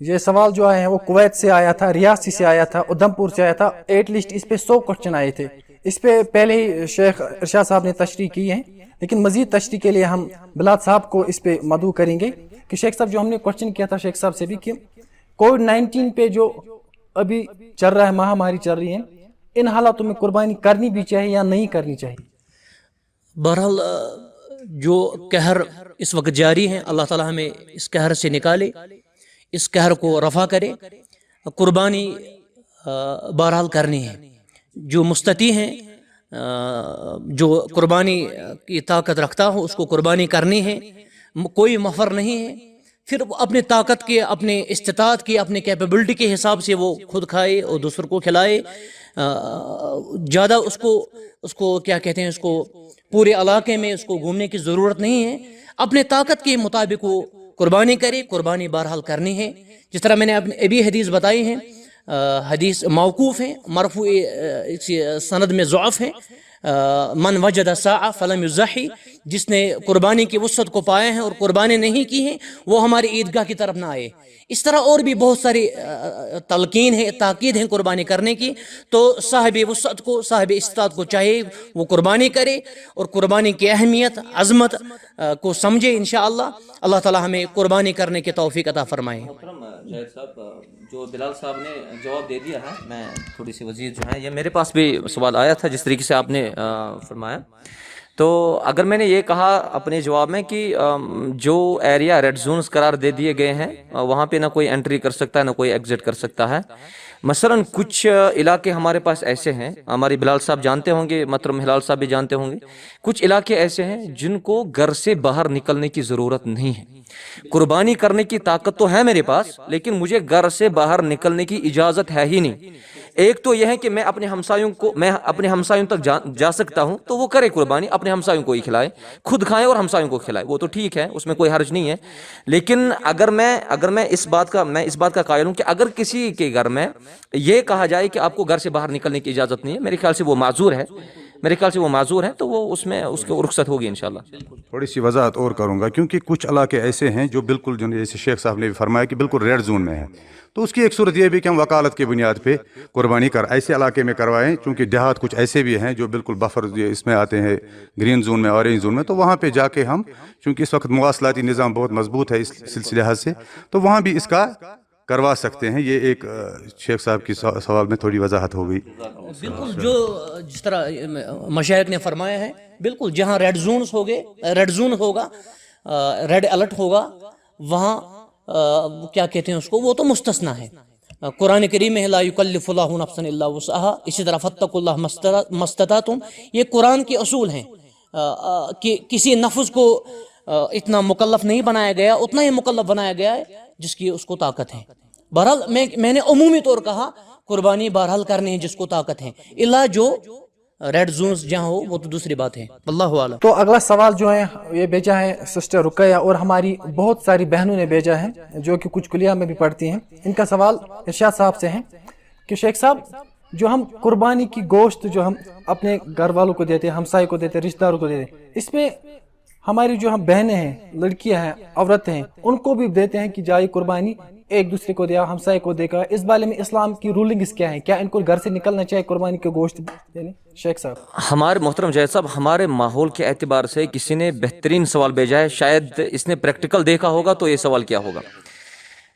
یہ سوال جو آئے ہیں وہ کویت سے آیا تھا, ریاسی سے آیا تھا, ادھمپور سے آیا تھا. ایٹ لیسٹ اس پہ 100 کوشچن آئے تھے. اس پہ پہلے ہی شیخ ارشاد صاحب نے تشریح کی ہے, لیکن مزید تشریح کے لیے ہم بلال صاحب کو اس پہ مدعو کریں گے کہ شیخ صاحب جو ہم نے کوشچن کیا تھا شیخ صاحب سے بھی کہ کووڈ-19 پہ جو ابھی چل رہا ہے, مہاماری چل رہی ہے, ان حالاتوں میں قربانی کرنی بھی چاہیے یا نہیں کرنی چاہیے؟ بہرحال جو قہر اس وقت جاری ہیں, اللہ تعالیٰ ہمیں اس قہر سے نکالے, اس قہر کو رفع کرے. قربانی بہرحال کرنی ہے. جو مستطیع ہیں, جو قربانی کی طاقت رکھتا ہو اس کو قربانی کرنی ہے, کوئی مفر نہیں ہے. پھر اپنے طاقت کے, اپنے استطاعت کے, اپنے کیپیبلٹی کے حساب سے وہ خود کھائے اور دوسروں کو کھلائے. زیادہ اس کو کیا کہتے ہیں, اس کو پورے علاقے میں اس کو گھومنے کی ضرورت نہیں ہے. اپنے طاقت کے مطابق وہ قربانی کرے. قربانی بہرحال کرنی ہے. جس طرح میں نے ابھی حدیث بتائی ہیں, حدیث موقوف ہیں, مرفوع سند میں ضعف ہیں. من وجد ساعہ فلم یضحی, جس نے قربانی کی وسعت کو پائے ہیں اور قربانی نہیں کی ہیں وہ ہماری عیدگاہ کی طرف نہ آئے. اس طرح اور بھی بہت ساری تلقین ہے, تاکید ہیں قربانی کرنے کی. تو صاحب وسعت کو, صاحب استطاعت کو چاہیے وہ قربانی کرے اور قربانی کی اہمیت, عظمت کو سمجھے. انشاءاللہ اللہ تعالی ہمیں قربانی کرنے کی توفیق عطا فرمائے. جاوید صاحب, جو بلال صاحب نے جواب دے دیا ہے, میں تھوڑی سی وضاحت جو ہے, یہ میرے پاس بھی سوال آیا تھا جس طریقے سے آپ نے فرمایا. تو اگر میں نے یہ کہا اپنے جواب میں کہ جو ایریا ریڈ زونز قرار دے دیے گئے ہیں وہاں پہ نہ کوئی انٹری کر سکتا ہے نہ کوئی ایگزٹ کر سکتا ہے. مثلا کچھ علاقے ہمارے پاس ایسے ہیں, ہماری بلال صاحب جانتے ہوں گے, محترم ہلال صاحب بھی جانتے ہوں گے, کچھ علاقے ایسے ہیں جن کو گھر سے باہر نکلنے کی ضرورت نہیں ہے. قربانی کرنے کی طاقت تو ہے میرے پاس, لیکن مجھے گھر سے باہر نکلنے کی اجازت ہے ہی نہیں. ایک تو یہ ہے کہ میں اپنے ہمسایوں تک جا سکتا ہوں, تو وہ کرے قربانی, اپنے ہمسایوں کو ہی کھلائے, خود کھائے اور ہمسایوں کو کھلائے, وہ تو ٹھیک ہے, اس میں کوئی حرج نہیں ہے. لیکن اگر میں اس بات کا قائل ہوں کہ اگر کسی کے گھر میں یہ کہا جائے کہ آپ کو گھر سے باہر نکلنے کی اجازت نہیں ہے, میرے خیال سے وہ معذور ہے, تو وہ اس کو رخصت ہوگی انشاءاللہ. تھوڑی سی وضاحت اور کروں گا, کیونکہ کچھ علاقے ایسے ہیں جو بالکل, جو جیسے شیخ صاحب نے بھی فرمایا کہ بالکل ریڈ زون میں ہے. تو اس کی ایک صورت یہ بھی کہ ہم وکالت کی بنیاد پہ قربانی ایسے علاقے میں کروائیں, چونکہ دیہات کچھ ایسے بھی ہیں جو بالکل بفر اس میں آتے ہیں, گرین زون میں, اورینج زون میں, تو وہاں پہ جا کے ہم, چونکہ اس وقت مواصلاتی نظام بہت مضبوط ہے اس سلسلے سے, تو وہاں بھی اس کا کروا سکتے ہیں. یہ ایک شیخ صاحب کی سوال میں تھوڑی وضاحت ہو گئی. بالکل جو جس طرح مشائخ نے فرمایا ہے, بالکل جہاں ریڈ زون ہوگا, ریڈ الرٹ ہوگا, وہاں کیا کہتے ہیں اس کو, وہ تو مستثنا ہے. قرآن کریم میں لا یکلف اللہ نفسا الا وسعها, اسی طرح فاتقوا اللہ ما استطعتم, یہ قرآن کے اصول ہیں کہ کسی نفس کو اتنا مکلف نہیں بنایا گیا, اتنا ہی مکلف بنایا گیا ہے جس کی اس کو طاقت ہے. بہرحال میں نے عمومی طور کہا قربانی بہرحال کرنی ہے جس کو طاقت ہے, الا جو ریڈ زونز جہاں ہو وہ تو دوسری بات ہے. اللہ اعلم. تو اگلا سوال جو ہے یہ بھیجا ہے سسٹر رقیہ, اور ہماری بہت ساری بہنوں نے بھیجا ہے جو کہ کچھ کلیہ میں بھی پڑھتی ہیں. ان کا سوال ارشاد صاحب سے ہے کہ شیخ صاحب, جو ہم قربانی کی گوشت جو ہم اپنے گھر والوں کو دیتے ہیں, ہمسائے کو دیتے ہیں, رشتہ داروں کو دیتے ہیں, اس میں ہماری جو ہم بہنیں ہیں, لڑکیاں ہیں, عورتیں ہیں, ان کو بھی دیتے ہیں کہ جائے قربانی ایک دوسرے کو دیا, ہمسائے کو دے گا. اس بارے میں اسلام کی رولنگز کیا ہیں؟ کیا ان کو گھر سے نکلنا چاہیے قربانی کے گوشت دینے؟ شیخ صاحب. ہمارے محترم جاوید صاحب, ہمارے ماحول کے اعتبار سے کسی نے بہترین سوال بھیجا ہے, شاید اس نے پریکٹیکل دیکھا ہوگا تو یہ سوال کیا ہوگا.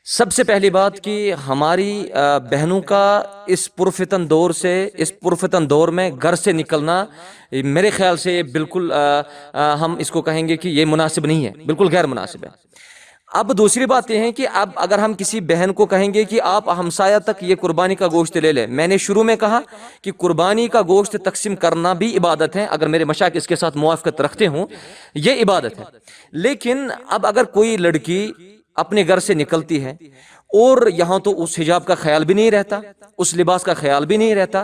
سب سے پہلی بات کہ ہماری بہنوں کا اس پرفتن دور میں گھر سے نکلنا میرے خیال سے بالکل ہم اس کو کہیں گے کہ یہ مناسب نہیں ہے, بالکل غیر مناسب ہے. اب دوسری بات یہ ہے کہ اب اگر ہم کسی بہن کو کہیں گے کہ آپ ہمسایہ تک یہ قربانی کا گوشت لے لیں, میں نے شروع میں کہا کہ قربانی کا گوشت تقسیم کرنا بھی عبادت ہے, اگر میرے مشائخ اس کے ساتھ موافقت رکھتے ہوں یہ عبادت ہے. لیکن اب اگر کوئی لڑکی اپنے گھر سے نکلتی ہے اور یہاں تو اس حجاب کا خیال بھی نہیں رہتا, اس لباس کا خیال بھی نہیں رہتا,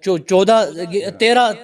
14, 13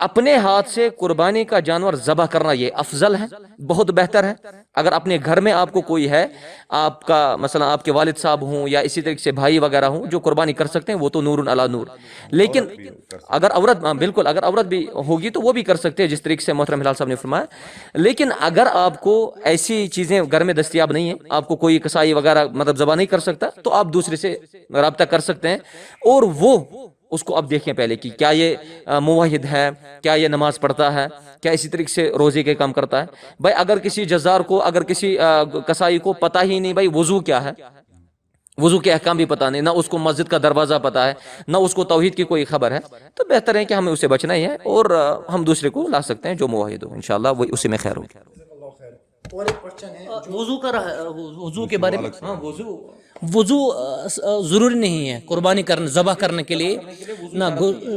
اپنے ہاتھ سے قربانی کا جانور ذبح کرنا یہ افضل ہے، بہت بہتر ہے۔ اگر اپنے گھر میں آپ کو کوئی ہے، آپ کا مثلا آپ کے والد صاحب ہوں یا اسی طریقے سے بھائی وغیرہ ہوں جو قربانی کر سکتے ہیں، وہ تو نور علی نور۔ لیکن اگر عورت، بالکل اگر عورت بھی ہوگی تو وہ بھی کر سکتے ہیں، جس طریقے سے محترم ہلال صاحب نے فرمایا۔ لیکن اگر آپ کو ایسی چیزیں گھر میں دستیاب نہیں ہیں، آپ کو کوئی کسائی وغیرہ مطلب ذبح نہیں کر سکتا، تو آپ دوسرے سے رابطہ کر سکتے ہیں، اور وہ اس کو اب دیکھیں پہلے کہ کیا یہ موحد ہے، کیا یہ نماز پڑھتا ہے، کیا اسی طریقے سے روزے کے کام کرتا ہے۔ بھائی اگر کسی جزار کو، اگر کسی کسائی کو پتہ ہی نہیں بھائی وضو کیا ہے، وضو کے احکام بھی پتہ نہیں، نہ اس کو مسجد کا دروازہ پتہ ہے، نہ اس کو توحید کی کوئی خبر ہے، تو بہتر ہے کہ ہمیں اسے بچنا ہی ہے، اور ہم دوسرے کو لا سکتے ہیں جو موحد ہو، انشاءاللہ وہ اسی میں خیر ہوگی۔ وضو کے بارے میں، ہاں وضو ضروری نہیں ہے قربانی کرنے، ذبح کرنے کے لیے نہ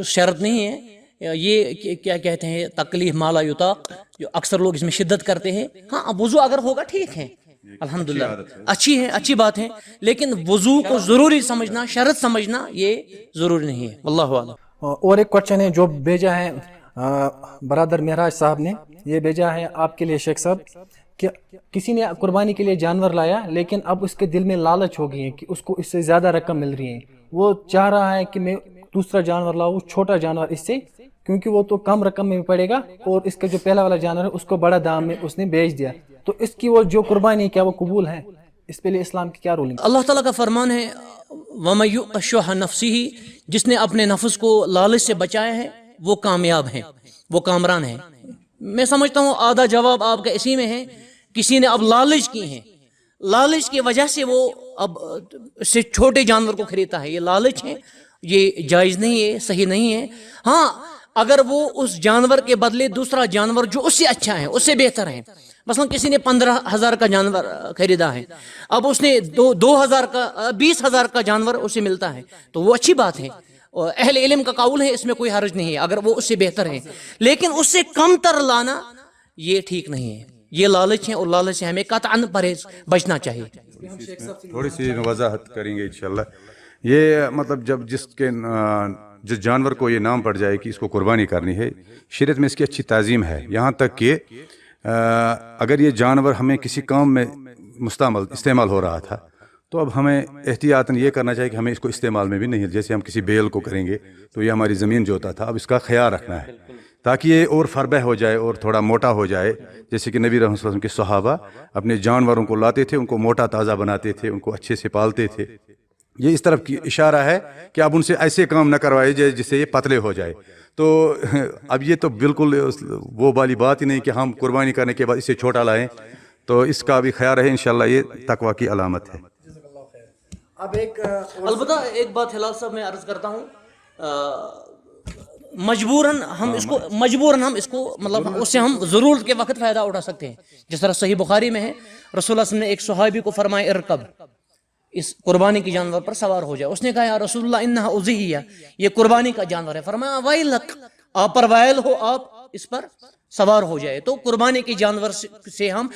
شرط نہیں ہے۔ یہ کیا کہتے ہیں تکلیف مالا یطاق، جو اکثر لوگ اس میں شدت کرتے ہیں۔ ہاں وضو اگر ہوگا ٹھیک ہے، الحمدللہ اچھی ہے، اچھی بات ہے، لیکن وضو کو ضروری سمجھنا، شرط سمجھنا یہ ضروری نہیں ہے، واللہ اعلم۔ اور ایک کوشچن ہے جو بھیجا ہے برادر مہراج صاحب نے، یہ بھیجا ہے آپ کے لیے شیخ صاحب، کہ کسی نے قربانی کے لیے جانور لایا، لیکن اب اس کے دل میں لالچ ہو گئی ہے کہ اس کو اس سے زیادہ رقم مل رہی ہے، وہ چاہ رہا ہے کہ میں دوسرا جانور لاؤں، چھوٹا جانور اس سے، کیونکہ وہ تو کم رقم میں پڑے گا، اور اس کا جو پہلا والا جانور ہے اس کو بڑا دام میں اس نے بیچ دیا، تو اس کی وہ جو قربانی ہے کیا وہ قبول ہے؟ اس پہ لیے اسلام کی کیا رولنگ؟ اللہ تعالیٰ کا فرمان ہے وَمَن يُوقَ شُحَّ نَفْسِهِ، جس نے اپنے نفس کو لالچ سے بچایا ہے وہ کامیاب ہیں، وہ کامران ہیں۔ میں سمجھتا ہوں آدھا جواب آپ کا اسی میں ہے، کسی نے اب لالچ کی ہے، لالچ کی وجہ سے وہ اب سے چھوٹے جانور کو خریدتا ہے، یہ لالچ ہے، یہ جائز نہیں ہے، صحیح نہیں ہے۔ ہاں اگر وہ اس جانور کے بدلے دوسرا جانور جو اس سے اچھا ہے، اس سے بہتر ہے، مثلا کسی نے 15,000 کا جانور خریدا ہے، اب اس نے 2,000 کا 20,000 کا جانور اسے ملتا ہے، تو وہ اچھی بات ہے، اہل علم کا قول ہے، اس میں کوئی حرج نہیں ہے اگر وہ اس سے بہتر ہے، لیکن اس سے کم تر لانا یہ ٹھیک نہیں ہے، یہ لالچ ہے، اور لالچ سے ہمیں قطعاً پرہیز بچنا چاہیے۔ تھوڑی سی وضاحت کریں گے انشاءاللہ۔ یہ مطلب جس جانور کو یہ نام پڑ جائے کہ اس کو قربانی کرنی ہے، شریعت میں اس کی اچھی تعظیم ہے، یہاں تک کہ اگر یہ جانور ہمیں کسی کام میں استعمال ہو رہا تھا، تو اب ہمیں احتیاطاً یہ کرنا چاہیے کہ ہمیں اس کو استعمال میں بھی نہیں، جیسے ہم کسی بیل کو کریں گے تو یہ ہماری زمین جوتا تھا، اب اس کا خیال رکھنا ہے تاکہ یہ اور فربہ ہو جائے اور تھوڑا موٹا ہو جائے، جیسے کہ نبی رحمۃ اللہ علیہ وسلم کے صحابہ اپنے جانوروں کو لاتے تھے، ان کو موٹا تازہ بناتے تھے، ان کو اچھے سے پالتے تھے۔ یہ اس طرف کی اشارہ ہے کہ اب ان سے ایسے کام نہ کروائے جائے جس سے یہ پتلے ہو جائے۔ تو اب یہ تو بالکل وہ والی بات ہی نہیں کہ ہم قربانی کرنے کے بعد اسے چھوٹا لائیں، تو اس کا بھی خیال رہے، انشاءاللہ یہ تقویٰ کی علامت ہے۔ البتہ ایک بات ہلال صاحب میں عرض کرتا ہوں، مجبوراً ہم اس کو مطلب اس سے ہم ضرورت کے وقت فائدہ اٹھا سکتے ہیں، جس طرح صحیح بخاری میں ہے رسول اللہ صلی اللہ علیہ وسلم نے ایک صحابی کو فرمایا ارکب، اس قربانی کی جانور پر سوار ہو جائے، اس نے کہا یا رسول اللہ انہا اضحیہ، یہ قربانی کا جانور ہے، فرمایا ویلک، آپ پر وائل ہو، آپ اس پر سوار ہو جائے۔ تو قربانی کے جانور سے ہم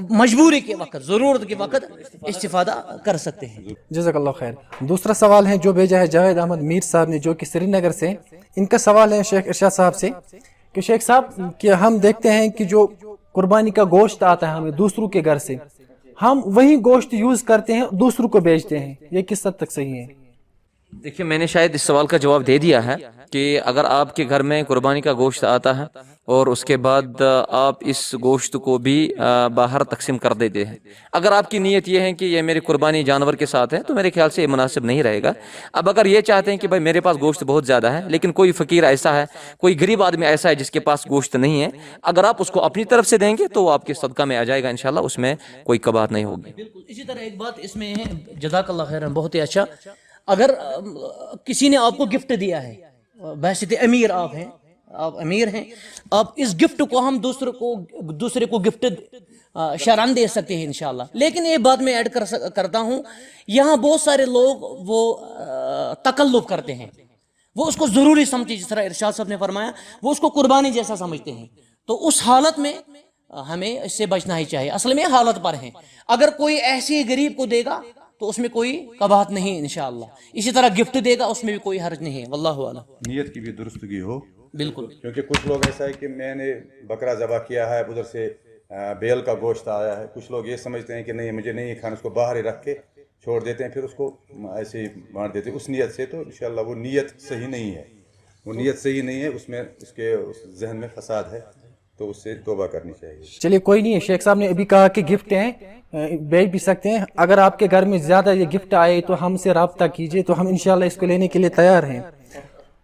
مجبوری کے وقت، ضرورت کے وقت استفادہ کر سکتے ہیں۔ جزاک اللہ خیر۔ دوسرا سوال ہے جو بھیجا ہے جاوید احمد میر صاحب نے، جو کہ سری نگر سے، ان کا سوال ہے شیخ ارشاد صاحب سے کہ شیخ صاحب کہ ہم دیکھتے ہیں کہ جو قربانی کا گوشت آتا ہے ہمیں دوسروں کے گھر سے، ہم وہی گوشت یوز کرتے ہیں، دوسروں کو بیچتے ہیں، یہ کس حد تک صحیح ہے؟ دیکھیے میں نے شاید اس سوال کا جواب دے دیا ہے کہ اگر آپ کے گھر میں قربانی کا گوشت آتا ہے اور اس کے بعد آپ اس گوشت کو بھی باہر تقسیم کر دیتے ہیں، اگر آپ کی نیت یہ ہے کہ یہ میری قربانی جانور کے ساتھ ہے، تو میرے خیال سے یہ مناسب نہیں رہے گا۔ اب اگر یہ چاہتے ہیں کہ بھائی میرے پاس گوشت بہت زیادہ ہے، لیکن کوئی فقیر ایسا ہے، کوئی غریب آدمی ایسا ہے جس کے پاس گوشت نہیں ہے، اگر آپ اس کو اپنی طرف سے دیں گے تو وہ آپ کے صدقہ میں آ جائے گا انشاءاللہ، اس میں کوئی کباہت نہیں ہوگی۔ بالکل اسی طرح ایک بات اس میں ہے، جزاک اللہ خیر، بہت ہی اچھا، اگر کسی نے آپ کو گفٹ دیا ہے، بحیثیت امیر آپ ہیں، آپ امیر ہیں، آپ اس گفٹ کو ہم دوسرے کو گفٹ شرعاً دے سکتے ہیں انشاءاللہ، لیکن ایک بات میں ایڈ کرتا ہوں، یہاں بہت سارے لوگ وہ تکلف کرتے ہیں، وہ اس کو ضروری سمجھتے، جس طرح ارشاد صاحب نے فرمایا، وہ اس کو قربانی جیسا سمجھتے ہیں، تو اس حالت میں ہمیں اس سے بچنا ہی چاہیے۔ اصل میں حالت پر ہیں، اگر کوئی ایسی غریب کو دے گا تو اس میں کوئی کباہت نہیں انشاءاللہ، اسی طرح گفٹ دے گا اس میں بھی کوئی حرج نہیں ہے، واللہ اعلم۔ نیت کی بھی درستگی ہو بالکل کیونکہ کچھ لوگ ایسا ہے کہ میں نے بکرا ذبح کیا ہے، ادھر سے بیل کا گوشت آیا ہے، کچھ لوگ یہ سمجھتے ہیں کہ نہیں مجھے نہیں کھانا، اس کو باہر ہی رکھ کے چھوڑ دیتے ہیں، پھر اس کو ایسے ہی بانٹ دیتے ہیں اس نیت سے. تو انشاءاللہ وہ نیت صحیح نہیں ہے، وہ نیت صحیح نہیں ہے، اس میں اس کے ذہن میں فساد ہے، تو اس سے توبہ کرنی چاہیے. چلیے کوئی نہیں ہے، شیخ صاحب نے ابھی کہا کہ گفٹ ہیں بیچ بھی سکتے ہیں. اگر آپ کے گھر میں زیادہ یہ گفٹ آئے تو ہم سے رابطہ کیجئے، تو ہم انشاءاللہ اس کو لینے کے لیے تیار ہیں.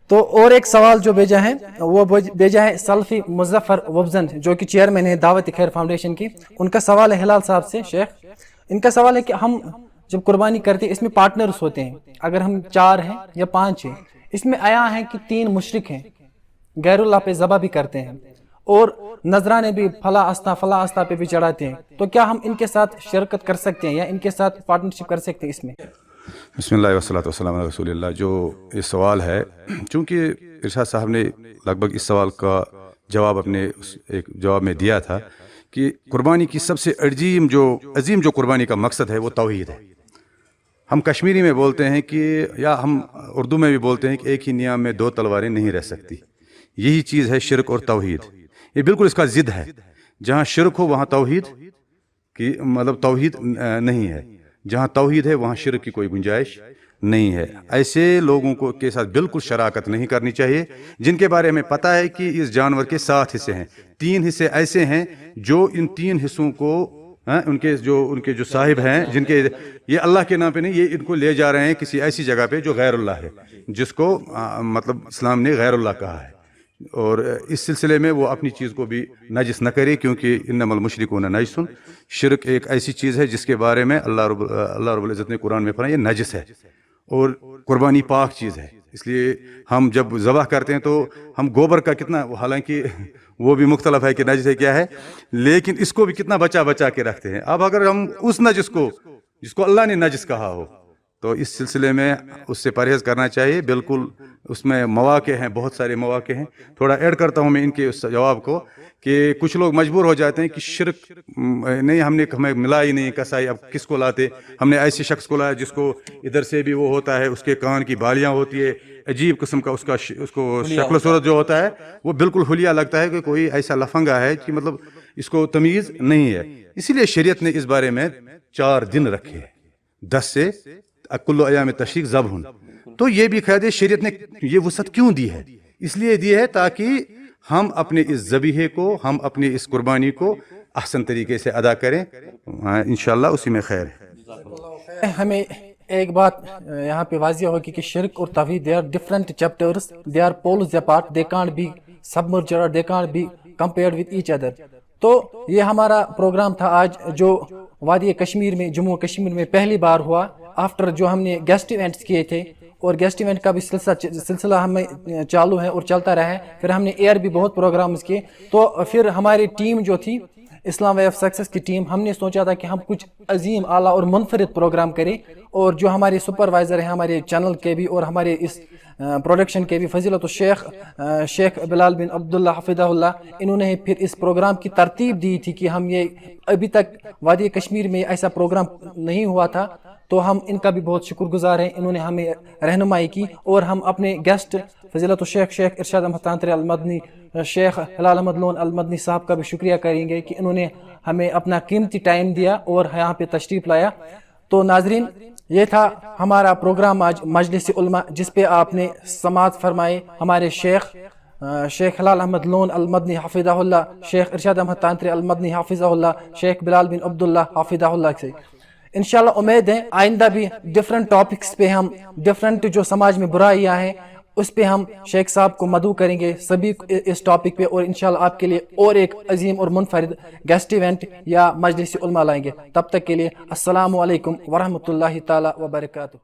تو اور ایک سوال جو بھیجا ہے وہ بھیجا ہے سلفی مظفر وبزن، جو کہ چیئرمین ہے دعوت خیر فاؤنڈیشن کی. ان کا سوال ہے ہلال صاحب سے. شیخ ان کا سوال ہے کہ ہم جب قربانی کرتے ہیں اس میں پارٹنرز ہوتے ہیں، اگر ہم 4 ہیں یا 5 ہیں، اس میں آیا ہے کہ 3 مشرک ہیں، غیر اللہ پہ ذبح بھی کرتے ہیں اور نذرانے بھی فلاں آستھا پہ بھی چڑھاتے ہیں، تو کیا ہم ان کے ساتھ شرکت کر سکتے ہیں یا ان کے ساتھ پارٹنرشپ کر سکتے ہیں اس میں؟ بسم اللہ والصلاۃ والسلام علی رسول اللہ. جو یہ سوال ہے، چونکہ ارشاد صاحب نے لگ بھگ اس سوال کا جواب اپنے ایک جواب میں دیا تھا کہ قربانی کی سب سے عظیم جو قربانی کا مقصد ہے وہ توحید ہے. ہم کشمیری میں بولتے ہیں کہ یا ہم اردو میں بھی بولتے ہیں کہ ایک ہی نیام میں 2 تلواریں نہیں رہ سکتی. یہی چیز ہے شرک اور توحید. یہ بالکل اس کا ضد ہے. جہاں شرک ہو وہاں توحید کی مطلب توحید نہیں ہے، جہاں توحید ہے وہاں شرک کی کوئی گنجائش نہیں ہے. ایسے لوگوں کو کے ساتھ بالکل شراکت نہیں کرنی چاہیے جن کے بارے میں پتہ ہے کہ اس جانور کے 7 حصے ہیں. 3 حصے ایسے ہیں جو ان 3 حصوں کو ان کے جو صاحب ہیں، جن کے یہ اللہ کے نام پہ نہیں، یہ ان کو لے جا رہے ہیں کسی ایسی جگہ پہ جو غیر اللہ ہے، جس کو مطلب اسلام نے غیر اللہ کہا ہے. اور اس سلسلے میں وہ اپنی چیز کو بھی نجس نہ کرے، کیونکہ انما المشرکون نجس. شرک ایک ایسی چیز ہے جس کے بارے میں اللہ رب العزت نے قرآن میں فرمایا یہ نجس ہے، اور قربانی پاک چیز ہے. اس لیے ہم جب ذبح کرتے ہیں تو ہم گوبر کا کتنا، حالانکہ وہ بھی مختلف ہے کہ نجس ہے کیا ہے، لیکن اس کو بھی کتنا بچا کے رکھتے ہیں. اب اگر ہم اس نجس کو جس کو اللہ نے نجس کہا ہو، تو اس سلسلے میں اس سے پرہیز کرنا چاہیے. بالکل اس میں مواقع ہیں، بہت سارے مواقع ہیں. تھوڑا ایڈ کرتا ہوں میں ان کے اس جواب کو کہ کچھ لوگ مجبور ہو جاتے ہیں کہ شرک نہیں، ہمیں ملا ہی نہیں کسائی، اب کس کو لاتے؟ ہم نے ایسے شخص کو لایا جس کو ادھر سے بھی وہ ہوتا ہے، اس کے کان کی بالیاں ہوتی ہے، عجیب قسم کا اس کو شکل و صورت جو ہوتا ہے وہ بالکل حلیہ لگتا ہے کہ کوئی ایسا لفنگا ہے کہ مطلب اس کو تمیز نہیں ہے. اسی لیے شریعت نے اس بارے میں 4 دن رکھے، 10 سے کل ایام تشریق ذبح. تو یہ بھی قید شریعت نے یہ وسعت کیوں دی ہے؟ اس لیے دی ہے تاکہ ہم اپنے اس ذبیحے کو، ہم اپنی اس قربانی کو احسن طریقے سے ادا کریں. انشاءاللہ اسی میں خیر ہے. ہمیں ایک بات یہاں پہ واضح ہوگی کہ شرک اور توحید they are different chapters, they are poles apart, they can't be submerged or they can't be compared with each other. تو یہ ہمارا پروگرام تھا آج جو وادی کشمیر میں، جموں کشمیر میں پہلی بار ہوا آفٹر جو ہم نے گیسٹ ایونٹس کیے تھے، اور گیسٹ ایونٹ کا بھی سلسلہ ہمیں چالو ہے اور چلتا رہا ہے. پھر ہم نے ایئر بھی بہت پروگرامز کیے. تو پھر ہماری ٹیم جو تھی اسلام وے آف سکسیس کی ٹیم، ہم نے سوچا تھا کہ ہم کچھ عظیم اعلیٰ اور منفرد پروگرام کریں، اور جو ہمارے سپروائزر ہیں ہمارے چینل کے بھی اور ہمارے اس پروڈکشن کے بھی فضیلت شیخ بلال بن عبداللہ حفظہ اللہ، انہوں نے پھر اس پروگرام کی ترتیب دی تھی کہ ہم یہ ابھی تک وادی کشمیر میں ایسا پروگرام نہیں ہوا تھا. تو ہم ان کا بھی بہت شکر گزار ہیں، انہوں نے ہمیں رہنمائی کی. اور ہم اپنے گیسٹ فضیلت شیخ ارشاد احمد تانترے المدنی، شیخ ہلال احمد لون المدنی صاحب کا بھی شکریہ کریں گے کہ انہوں نے ہمیں اپنا قیمتی ٹائم دیا اور یہاں پہ تشریف لایا. تو ناظرین، یہ تھا ہمارا پروگرام آج مجلس علماء، جس پہ آپ نے سماعت فرمائے ہمارے شیخ ہلال احمد لون المدنی حفظہ اللہ، شیخ ارشاد احمد تانترے المدنی حفظہ اللہ، شیخ بلال بن عبداللہ حفظہ اللہ سے. انشاءاللہ امید ہے آئندہ بھی ڈیفرنٹ ٹاپکس پہ ہم ڈیفرنٹ جو سماج میں برائیاں ہیں اس پہ ہم شیخ صاحب کو مدعو کریں گے سبھی اس ٹاپک پہ، اور انشاءاللہ آپ کے لیے اور ایک عظیم اور منفرد گیسٹ ایونٹ یا مجلس علماء لائیں گے. تب تک کے لیے السلام علیکم ورحمۃ اللہ تعالی وبرکاتہ.